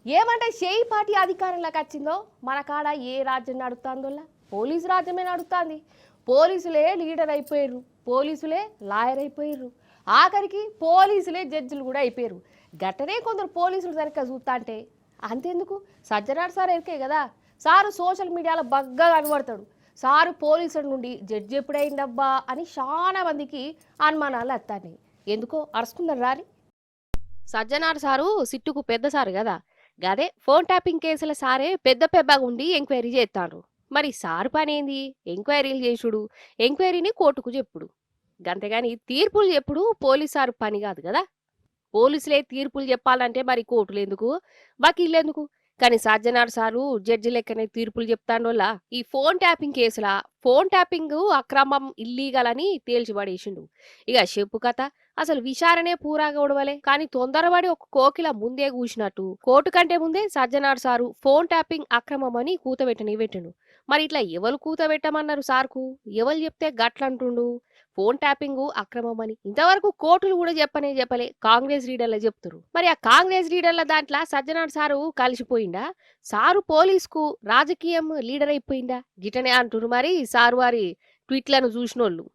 ఏమంటే షేయి పార్టీ అధికారంలోకి వచ్చిందో మన కాడ ఏ రాజ్యం నడుస్తుందో పోలీసు రాజ్యమే నడుస్తుంది. పోలీసులే లీడర్ అయిపోయారు, పోలీసులే లాయర్ అయిపోయారు, ఆఖరికి పోలీసులే జడ్జిలు కూడా అయిపోయారు. గట్టనే కొందరు పోలీసులు సరిగ్గా చూస్తా అంటే అంతెందుకు సజ్జనార్ సార్ ఎరికే కదా, సారు సోషల్ మీడియాలో బగ్గా కనబడతాడు. సారు పోలీసుల నుండి జడ్జి ఎప్పుడైందబ్బా అని చాలా మందికి అనుమానాలు వస్తాయి. ఎందుకో అరుచుకుందని రాని సజ్జనార్ సారు సిట్టుకు పెద్ద సారు కదా, గదే ఫోన్ ట్యాపింగ్ కేసుల సారే పెద్ద పెద్దగా ఉండి ఎంక్వైరీ చేస్తాడు. మరి సారు పని ఏంది? ఎంక్వైరీలు చేసుడు, ఎంక్వైరీని కోర్టుకు చెప్పుడు. గంతేగాని తీర్పులు చెప్పుడు పోలీసు సారు పని కాదు కదా. పోలీసులే తీర్పులు చెప్పాలంటే మరి కోర్టులు ఎందుకు, వకీళ్ళు ఎందుకు? కానీ సజ్జనార్ సారు జడ్జి లెక్కనే తీర్పులు చెప్తాండోళ్ళ ఈ ఫోన్ ట్యాపింగ్ కేసుల ఫోన్ ట్యాపింగ్ అక్రమం ఇల్లీగల్ అని తేల్చిపడేసిండు. ఇక చెప్పు కథ అసలు విచారణే పూరాగా ఉడవలే, కానీ తొందరపడి ఒక కోకిల ముందే కూసినట్టు కోర్టు కంటే ముందే సజ్జనార్ సారు ఫోన్ ట్యాపింగ్ అక్రమం అని కూతబెట్టను. మరి ఇట్లా ఎవరు కూతబెట్టమన్నారు సార్కు? ఎవరు చెప్తే గట్లంటుండు ఫోన్ ట్యాపింగ్ అక్రమం అని? ఇంతవరకు కోర్టులు కూడా చెప్పలే, కాంగ్రెస్ లీడర్లు చెప్తారు. మరి ఆ కాంగ్రెస్ లీడర్ల దాంట్లో సజ్జనార్ సారు కలిసిపోయిందా? సారు పోలీసుకు రాజకీయం లీడర్ అయిపోయిందా? గిటనే అంటున్నారు మరి సారు వారి ట్వీట్లను చూసినోళ్ళు.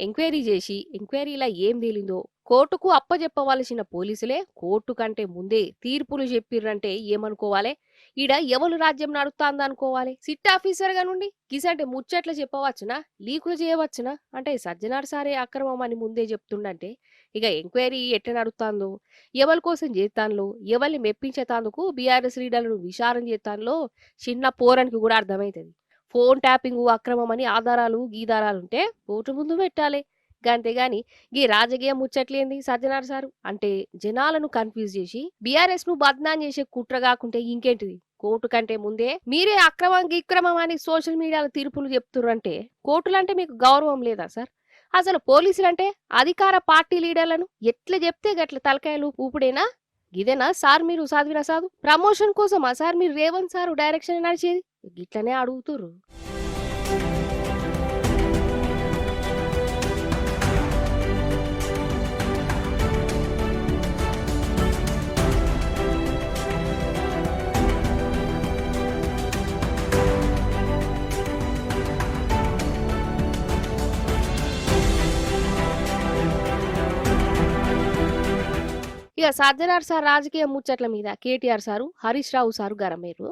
ఎంక్వైరీ చేసి ఎంక్వైరీలా ఏం తేలిందో కోర్టుకు అప్పజెప్పవలసిన పోలీసులే కోర్టు కంటే ముందే తీర్పులు చెప్పిర్రంటే ఏమనుకోవాలి? ఈడ ఎవరు రాజ్యం నడుస్తాందనుకోవాలి? సిట్ ఆఫీసర్ గా నుండి కిసంటే ముచ్చట్లు చెప్పవచ్చునా, లీకులు చేయవచ్చునా? అంటే సజ్జనార్ సారే అక్రమం అని ముందే చెప్తుండంటే ఇక ఎంక్వైరీ ఎట్ట నడుస్తాందో, ఎవరి కోసం చేస్తాన్లో, ఎవరిని మెప్పించేతాందుకు బీఆర్ఎస్ లీడర్లను విచారణ చేస్తాన్లో చిన్న పోరానికి కూడా అర్థమవుతుంది. ఫోన్ ట్యాపింగ్ అక్రమం అని ఆధారాలు గీధారాలుంటే కోర్టు ముందు పెట్టాలి. గంతేగాని గీ రాజకీయ ముచ్చట్లేంది సజ్జనార్ సారు? అంటే జనాలను కన్ఫ్యూజ్ చేసి బీఆర్ఎస్ ను బద్నాం చేసే కుట్ర కాకుంటే ఇంకేంటిది? కోర్టు కంటే ముందే మీరే అక్రమం గిక్రమం అని సోషల్ మీడియాలో తీర్పులు చెప్తుర్రంటే కోర్టులంటే మీకు గౌరవం లేదా సార్? అసలు పోలీసులంటే అధికార పార్టీ లీడర్లను ఎట్లా చెప్తే గట్ల తలకాయలు ఊపుడేనా? ఇదేనా సార్ మీరు చదివిన సాధు? ప్రమోషన్ కోసమా సార్ మీరు రేవంత్ సారు డైరెక్షన్ నడిచేది? గిట్లనే అడుగుతుర్రు. ఇక సజ్జనార్ సార్ రాజకీయ ముచ్చట్ల మీద కేటీఆర్ సారు హరీష్ రావు సారు గరమేరు.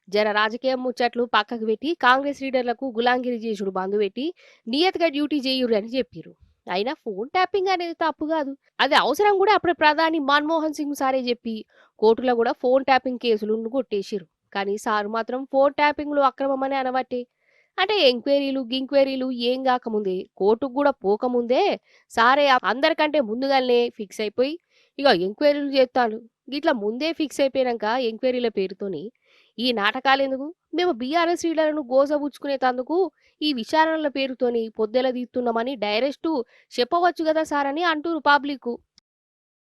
జర రాజకీయ ముచ్చట్లు పక్కకు పెట్టి కాంగ్రెస్ లీడర్లకు గులాంగిరి చేసుడు బంధు పెట్టి నియతగా డ్యూటీ చేయురు అని చెప్పారు. అయినా ఫోన్ ట్యాపింగ్ అనేది తప్పు కాదు, అది అవసరం కూడా. అప్పుడు ప్రధాని మన్మోహన్ సింగ్ సారే చెప్పి కోర్టులో కూడా ఫోన్ ట్యాపింగ్ కేసులు కొట్టేసిరు. కానీ సారు మాత్రం ఫోన్ ట్యాపింగ్ లో అక్రమం అని అనబట్టే. అంటే ఎంక్వైరీలు గింక్వైరీలు ఏం కాకముందే, కోర్టుకు కూడా పోకముందే సారే అందరికంటే ముందుగానే ఫిక్స్ అయిపోయి ఇక ఎంక్వైరీలు చేస్తాడు. గిట్లా ముందే ఫిక్స్ అయిపోయాక ఎంక్వైరీల పేరుతోని ఈ నాటకాలు ఎందుకు? మేము బీఆర్ఎస్ లీడర్లను గోసబుచ్చుకునేందుకు ఈ విచారణల పేరుతోని పొద్దెల తీస్తున్నామని డైరెక్ట్ చెప్పవచ్చు కదా సార్ అని అంటూరు పబ్లిక్.